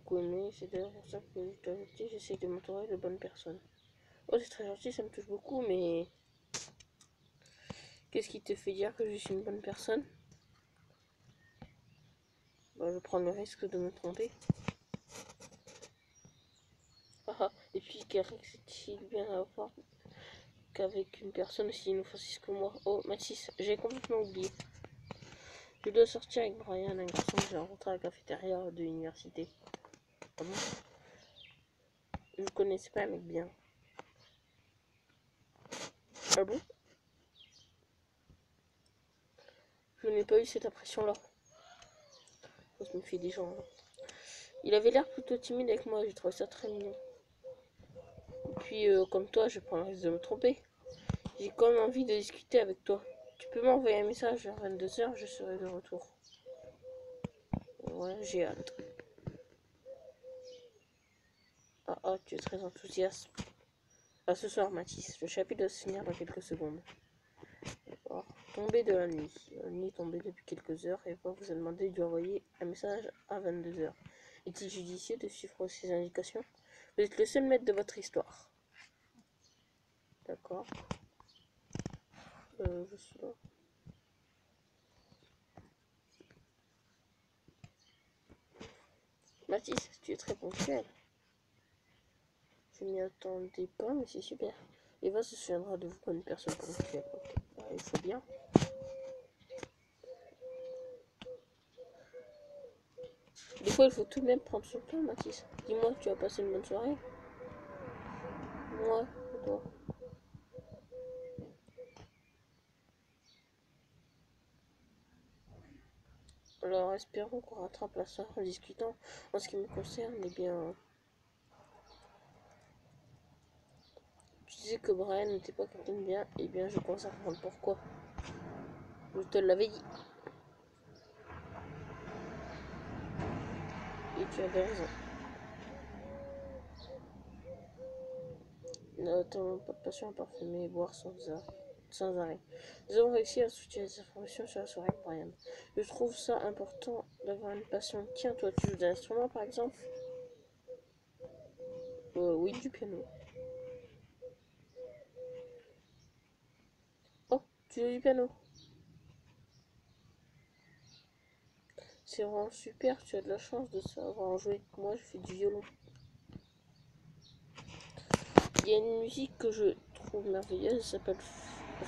beaucoup aimé. C'est d'ailleurs pour ça que je t'ai ajouté. J'essaie de m'entourer de bonnes personnes. Oh, c'est très gentil, ça me touche beaucoup, mais qu'est-ce qui te fait dire que je suis une bonne personne? Bah, je prends le risque de me tromper. Et puis, qu'Eric c'est-il bien à voir qu'avec une personne aussi inoffensive que moi? Oh, Mathis, j'ai complètement oublié. Je dois sortir avec Brian, un garçon que j'ai rencontré à la cafétéria de l'université. Ah bon? Je connaissais pas un mec bien. Ah bon? Je n'ai pas eu cette impression-là. Faut se méfier des gens. Là. Il avait l'air plutôt timide avec moi, j'ai trouvé ça très mignon. Et puis, comme toi, je prends le risque de me tromper. J'ai quand même envie de discuter avec toi. Tu peux m'envoyer un message vers 22h, je serai de retour. Ouais, j'ai hâte. Ah, tu es très enthousiaste. À ce soir, Mathis. Le chapitre doit se finir dans quelques secondes. D'accord. Tombée de la nuit. La nuit est tombée depuis quelques heures et vous a demandé de lui envoyer un message à 22h. Est-il judicieux de suivre ces indications? Vous êtes le seul maître de votre histoire. D'accord. Je suis là. Mathis, tu es très ponctuel. Je m'y attendais pas, mais c'est super. Eva se souviendra de vous comme une personne ponctuelle. Okay. Bah, il faut bien. Des fois, il faut tout de même prendre son temps, Mathis. Dis-moi, tu as passé une bonne soirée? Moi, et toi? Alors, espérons qu'on rattrape la soirée en discutant. En ce qui me concerne, eh bien... Tu disais que Brian n'était pas quelqu'un de bien. Eh bien, je commence à comprendre pourquoi. Je te l'avais dit. Et tu avais raison. N'attendons pas de passion parfumée et boire sans arrêt. Nous avons réussi à soutirer des informations sur la soirée avec Brian. Je trouve ça important d'avoir une passion. Tiens, toi, tu joues d'un instrument, par exemple? Oui, du piano. Oh, tu joues du piano? C'est vraiment super, tu as de la chance de savoir en jouer. Moi, je fais du violon. Il y a une musique que je trouve merveilleuse, elle s'appelle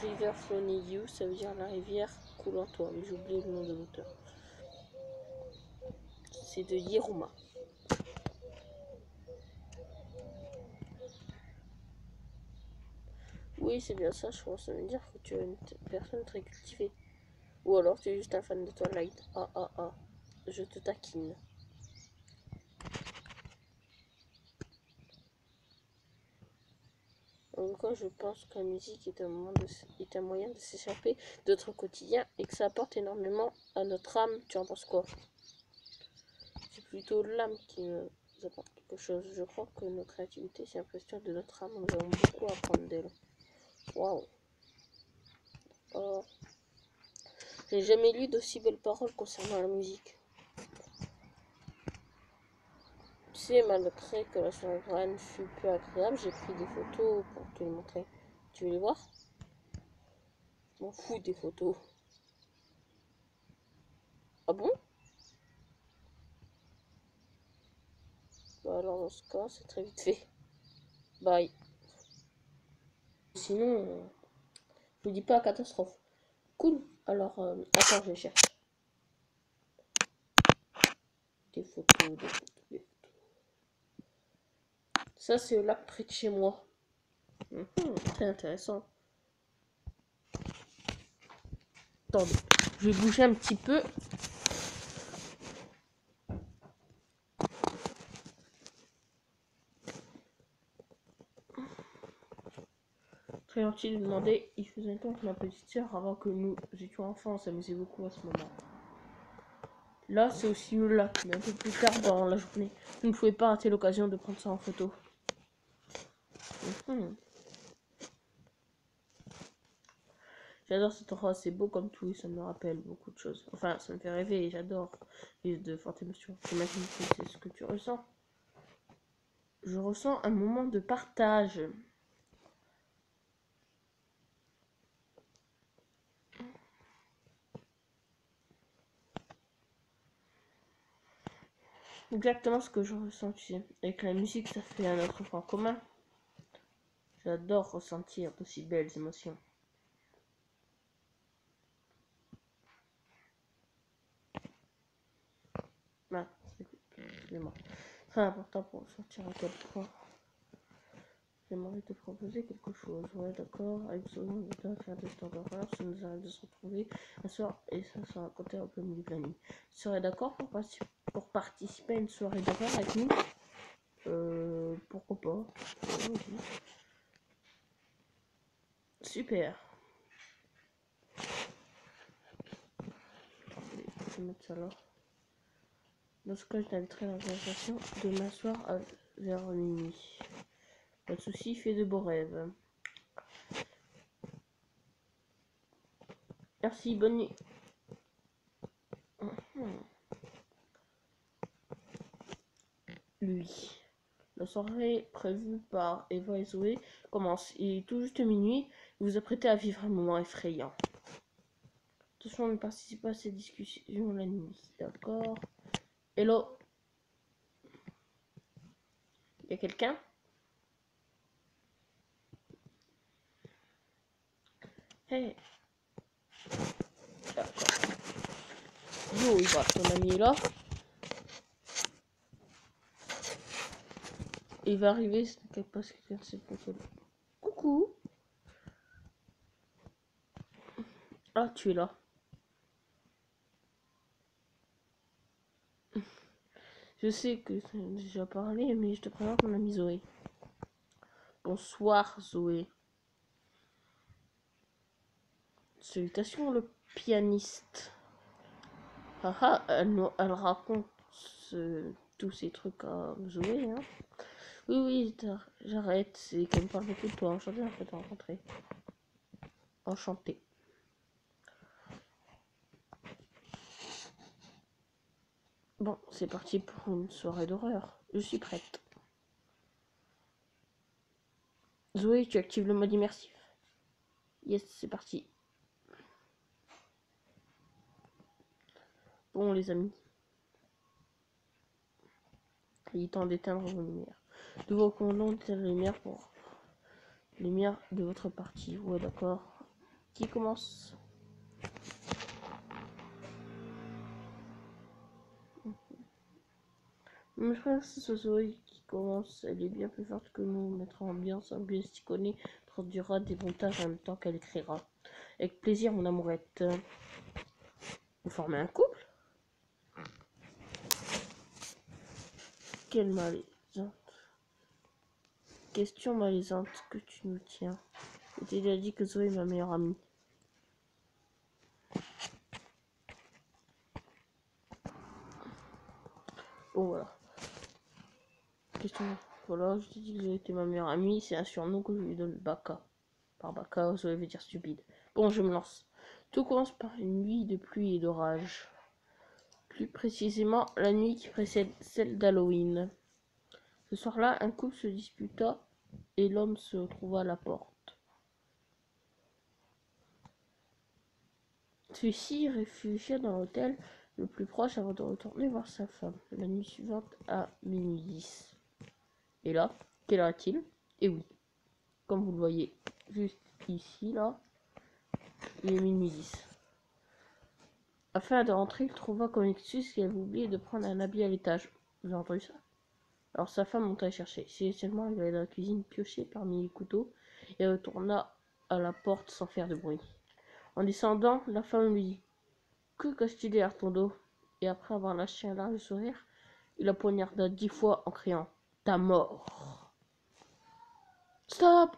River Flowing You, ça veut dire la rivière coule en toi, mais j'ai oublié le nom de l'auteur. C'est de Yeruma. Oui, c'est bien ça, je pense, ça veut dire que tu es une personne très cultivée. Ou alors tu es juste un fan de Twilight. Je te taquine. En tout cas, je pense que la musique est un moyen de s'échapper de notre quotidien et que ça apporte énormément à notre âme. Tu en penses quoi? C'est plutôt l'âme qui nous apporte quelque chose. Je crois que notre créativité, c'est l'impression de notre âme. Nous avons beaucoup à apprendre d'elle. Waouh! Oh. J'ai jamais lu d'aussi belles paroles concernant la musique. Tu sais, malgré que la soirée fut peu agréable, j'ai pris des photos pour te les montrer. Tu veux les voir? Je m'en fous des photos. Ah bon? Bah alors dans ce cas, c'est très vite fait. Bye. Sinon, je vous dis pas catastrophe. Cool. Alors, attends, je cherche. Des photos, des photos, des photos. Ça, c'est le lac près de chez moi. Très intéressant. Attendez, je vais bouger un petit peu. Très gentil de demander. Il faisait un temps que ma petite soeur, avant que nous étions enfants, on s'amusait beaucoup à ce moment. Là, c'est aussi le lac, mais un peu plus tard dans la journée. Vous ne pouvez pas rater l'occasion de prendre ça en photo. J'adore cet endroit, c'est beau comme tout, ça me rappelle beaucoup de choses. Enfin, ça me fait rêver et j'adore vivre de fortes émotions. J'imagine que c'est ce que tu ressens. Je ressens un moment de partage. Exactement ce que je ressens, tu sais. Avec la musique, ça fait un autre point commun. J'adore ressentir d'aussi belles émotions. Ah, excusez-moi. Très important pour sentir à quel point j'aimerais te proposer quelque chose. Ouais, d'accord. Avec ce nom, on va faire des temps d'horreur. Ça nous arrive de se retrouver un soir et ça sera raconté un peu au milieu de la nuit. Tu serais d'accord pour participer à une soirée d'horreur avec nous? Pourquoi pas? Super. Je vais mettre ça là. Dans ce cas, je t'inviterai dans l'invitation de m'asseoir vers minuit. Pas de soucis, fais de beaux rêves. Merci, bonne nuit. Lui. La soirée prévue par Eva et Zoé commence. Il est tout juste minuit. Vous vous apprêtez à vivre un moment effrayant. Attention, ne participez pas à ces discussions la nuit. D'accord. Hello. Y a quelqu'un? Hey. D'accord. Yo, il va. Ton ami est là. Il va arriver. Ce n'est pas quelqu'un de ses potes. Coucou. Ah, tu es là. Je sais que tu as déjà parlé, mais je te présente mon ami Zoé. Bonsoir, Zoé. Salutations, le pianiste. Haha, elle raconte tous ces trucs à Zoé, hein. Oui, oui, j'arrête. C'est qu'elle me parle beaucoup de toi. Enchanté en fait de rencontrer. Enchanté. Bon, c'est parti pour une soirée d'horreur. Je suis prête. Zoé, tu actives le mode immersif. Yes, c'est parti. Bon, les amis. Il est temps d'éteindre vos lumières. Nous vous recommandons d'éteindre les lumières pour les lumières de votre partie. Ouais, d'accord. Qui commence? Mais je crois que c'est Zoé qui commence. Elle est bien plus forte que nous. Mettra ambiance, ambiance s'y connaît. Produira des montages en même temps qu'elle écrira. Avec plaisir, mon amourette. Vous formez un couple? Quelle malaisante. Question malaisante que tu nous tiens. Je t'ai déjà dit que Zoé est ma meilleure amie. Bon, voilà. Question. Voilà, je t'ai dit que Zoé était ma meilleure amie. C'est un surnom que je lui donne, Baka. Par Baka, Zoé veut dire stupide. Bon, je me lance. Tout commence par une nuit de pluie et d'orage. Plus précisément, la nuit qui précède celle d'Halloween. Ce soir-là, un couple se disputa et l'homme se retrouva à la porte. Celui-ci réfugia dans l'hôtel le plus proche avant de retourner voir sa femme la nuit suivante à minuit 10. Et là, quelle heure est-il? Et oui, comme vous le voyez juste ici, là, il est minuit 10. Afin de rentrer, il trouva comme excuse qu'il avait oublié de prendre un habit à l'étage. Vous avez entendu ça? Alors sa femme monta chercher. Silencieusement, il allait dans la cuisine piocher parmi les couteaux et retourna à la porte sans faire de bruit. En descendant, la femme lui dit: Que caches-tu derrière ton dos? Et après avoir lâché un large sourire, il la poignarda 10 fois en criant: Ta mort! Stop!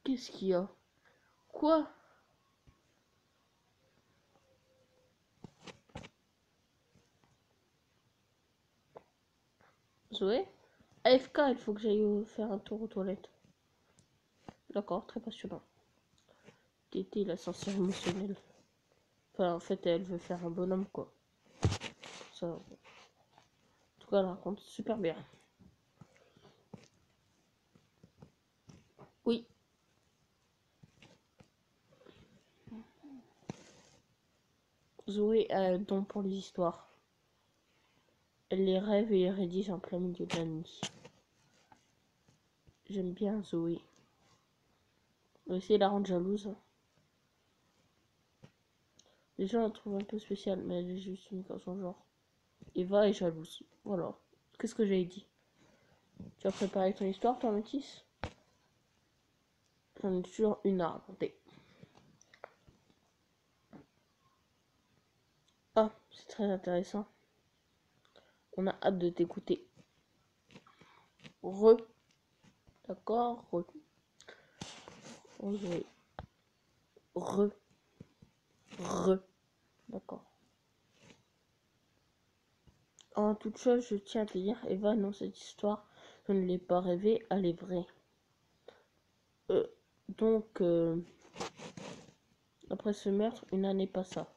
Qu'est-ce qu'il y a? Quoi? Zoé? AFK, il faut que j'aille faire un tour aux toilettes. D'accord, très passionnant. Tété, l'ascenseur émotionnel. Enfin, en fait, elle veut faire un bonhomme, quoi. Ça... En tout cas, elle raconte super bien. Oui. Zoé a un don pour les histoires. Elle les rêve et les rédige en plein milieu de la nuit. J'aime bien Zoé. On va essayer de la rendre jalouse. Les gens la trouvent un peu spéciale, mais elle est juste unique en son genre. Eva est jalouse. Voilà. Qu'est-ce que j'ai dit? Tu as préparé ton histoire, toi, Mathis? J'en ai toujours une à raconter. Ah, c'est très intéressant. On a hâte de t'écouter. D'accord. D'accord. En toute chose, je tiens à te dire, Eva, non, cette histoire, je ne l'ai pas rêvée, elle est vraie. Donc, après ce meurtre, une année passa.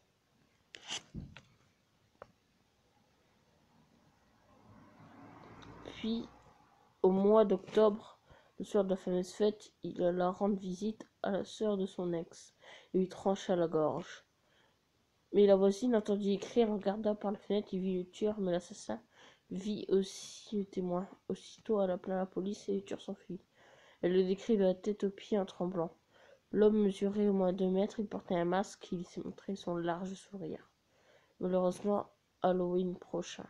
Puis, au mois d'octobre, le soir de la fameuse fête, il alla rendre visite à la sœur de son ex et lui trancha la gorge. Mais la voisine entendit écrire, regarda par la fenêtre, il vit le tueur, mais l'assassin vit aussi le témoin. Aussitôt, elle appela la police et le tueur s'enfuit. Elle le décrit de la tête aux pieds en tremblant. L'homme mesurait au moins 2 mètres, il portait un masque, il laissait montrer son large sourire. Malheureusement, Halloween prochain.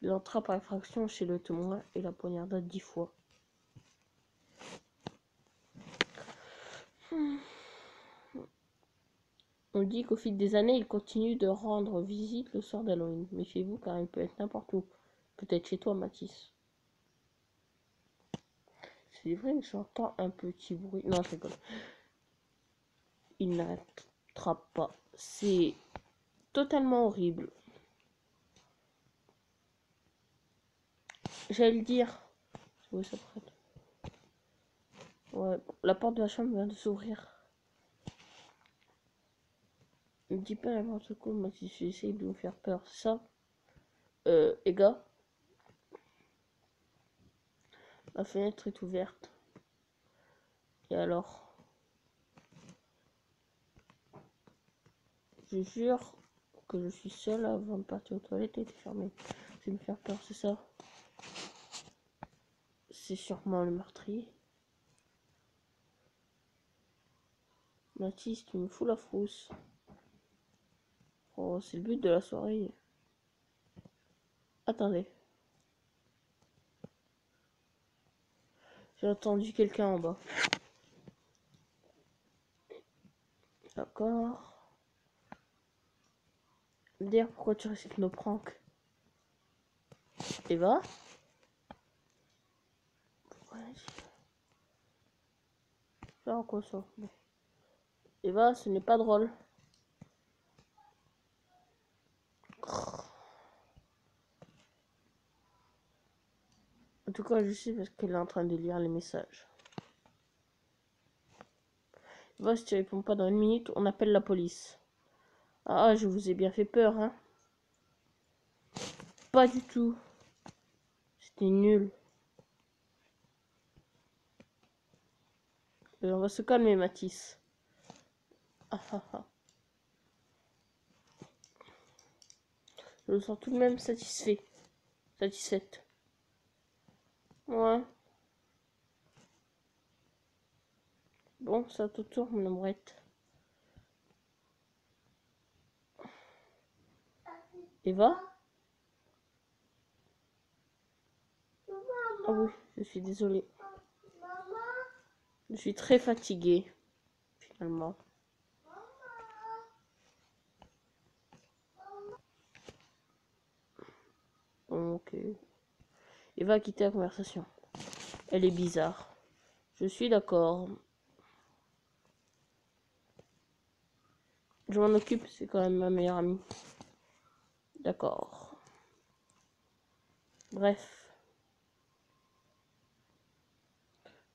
Il entra par effraction chez le témoin et la poignarda 10 fois. On dit qu'au fil des années, il continue de rendre visite le soir d'Halloween. Méfiez-vous car il peut être n'importe où. Peut-être chez toi, Mathis. C'est vrai que j'entends un petit bruit. Non, je rigole. Il n'attrape pas. C'est totalement horrible. J'allais le dire. Oui, ça prête. Ouais, la porte de la chambre vient de s'ouvrir. Ne dis pas n'importe quoi, Mathis. J'essaye de me faire peur. C'est ça? Les gars, la fenêtre est ouverte. Et alors? Je jure que je suis seule avant de partir aux toilettes et de fermer. Je vais me faire peur, c'est ça? C'est sûrement le meurtrier. Mathis, tu me fous la frousse. Oh, c'est le but de la soirée. Attendez. J'ai entendu quelqu'un en bas. D'accord. Dire pourquoi tu récites nos pranks. Eva? Faire quoi ça? Bon. Eva, ce n'est pas drôle. En tout cas, je sais parce qu'elle est en train de lire les messages. Eva, si tu réponds pas dans 1 minute, on appelle la police. Ah, je vous ai bien fait peur, hein? Pas du tout. C'était nul. On va se calmer, Mathis. Ah, ah, ah. Je me sens tout de même satisfaite. Ouais. Bon, c'est à ton tour, mon amourette. Eva? Ah oui, je suis désolée. Je suis très fatiguée, finalement. Ok. Eva a quitté la conversation. Elle est bizarre. Je suis d'accord. Je m'en occupe, c'est quand même ma meilleure amie. D'accord. Bref.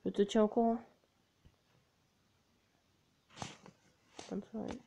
Je te tiens au courant. Bonne soirée.